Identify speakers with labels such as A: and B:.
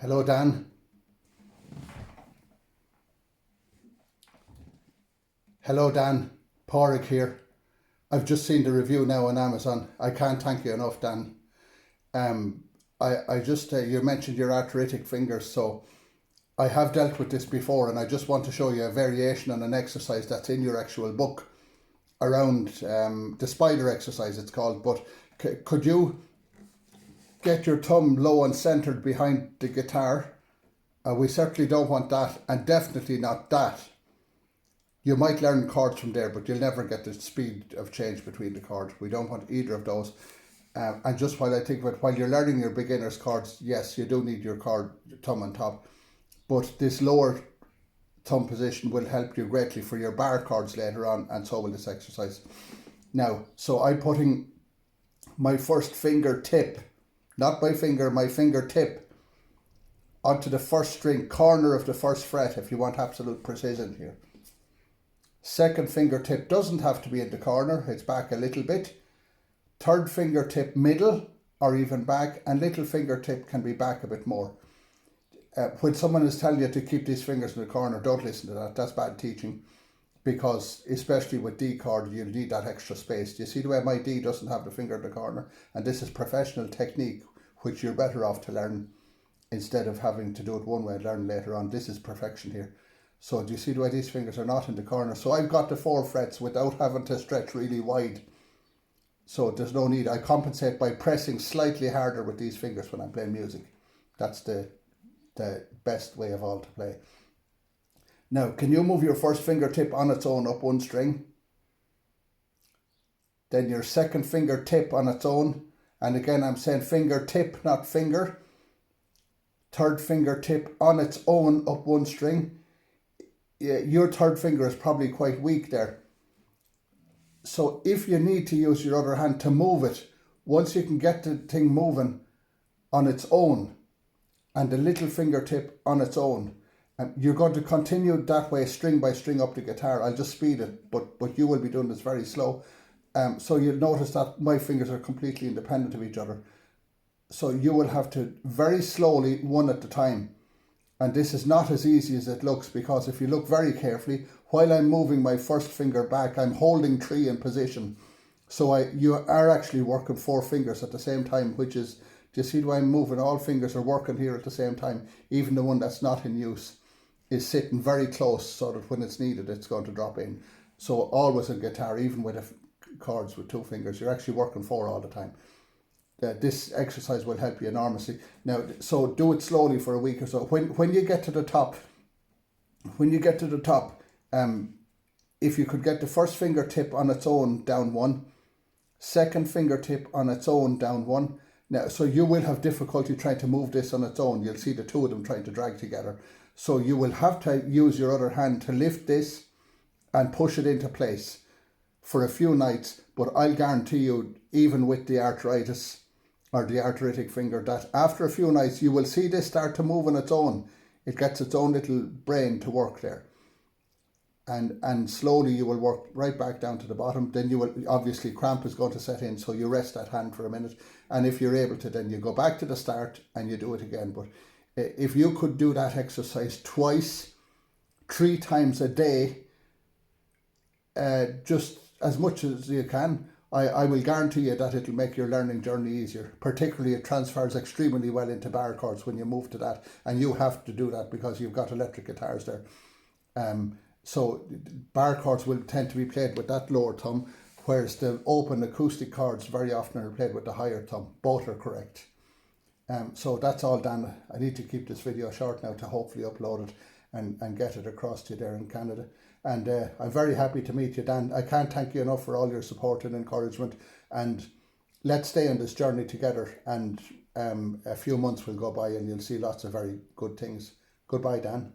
A: Hello, Dan. Hello, Dan. Pauric here. I've just seen the review now on Amazon. I can't thank you enough, Dan. I just, you mentioned your arthritic fingers, so I have dealt with this before, and I just want to show you a variation on an exercise that's in your actual book around the spider exercise, it's called. But could you get your thumb low and centered behind the guitar? We certainly don't want that, and definitely not that. You might learn chords from there, but you'll never get the speed of change between the chords. We don't want either of those. And just while I think of it, while you're learning your beginner's chords, yes, you do need your thumb on top. But this lower thumb position will help you greatly for your bar chords later on, and so will this exercise. Now, so I'm putting my first fingertip, not my finger, my fingertip, onto the first string, corner of the first fret, if you want absolute precision here. Second fingertip doesn't have to be in the corner, it's back a little bit. Third fingertip middle or even back, and little fingertip can be back a bit more. When someone is telling you to keep these fingers in the corner, don't listen to that. That's bad teaching, because especially with D chord, you'll need that extra space. Do you see the way my D doesn't have the finger in the corner? And this is professional technique, which you're better off to learn instead of having to do it one way and learn later on. This is perfection here. So do you see the way these fingers are not in the corner? So I've got the 4 frets without having to stretch really wide. So there's no need. I compensate by pressing slightly harder with these fingers when I'm playing music. That's the best way of all to play. Now, can you move your first fingertip on its own up one string? Then your second fingertip on its own. And again, I'm saying fingertip, not finger. Third fingertip on its own up one string. Your third finger is probably quite weak there. So if you need to use your other hand to move it, once you can get the thing moving on its own and the little fingertip on its own, you're going to continue that way, string by string up the guitar. I'll just speed it, but you will be doing this very slow. So you'll notice that my fingers are completely independent of each other. So you will have to very slowly, one at a time. And this is not as easy as it looks, because if you look very carefully, while I'm moving my first finger back, I'm holding 3 in position. So you are actually working 4 fingers at the same time, which is, do you see the way I'm moving? All fingers are working here at the same time. Even the one that's not in use is sitting very close, so that when it's needed, it's going to drop in. So always in guitar, even with the chords with 2 fingers, you're actually working 4 all the time. This exercise will help you enormously. Now, so do it slowly for a week or so. When you get to the top, if you could get the first fingertip on its own down 1, second fingertip on its own down 1. Now, so you will have difficulty trying to move this on its own. You'll see the 2 of them trying to drag together. So you will have to use your other hand to lift this and push it into place for a few nights. But I'll guarantee you, even with the arthritis or the arthritic finger, that after a few nights you will see this start to move on its own. It gets its own little brain to work there. And slowly you will work right back down to the bottom. Then you will, obviously cramp is going to set in, so you rest that hand for a minute. And if you're able to, then you go back to the start and you do it again. But if you could do that exercise twice, 3 times a day, just as much as you can, I will guarantee you that it'll make your learning journey easier. Particularly it transfers extremely well into bar chords when you move to that, and you have to do that because you've got electric guitars there. So bar chords will tend to be played with that lower thumb, whereas the open acoustic chords very often are played with the higher thumb. Both are correct. So that's all, Dan. I need to keep this video short now to hopefully upload it and get it across to you there in Canada. And I'm very happy to meet you, Dan. I can't thank you enough for all your support and encouragement. And let's stay on this journey together. And a few months will go by and you'll see lots of very good things. Goodbye, Dan.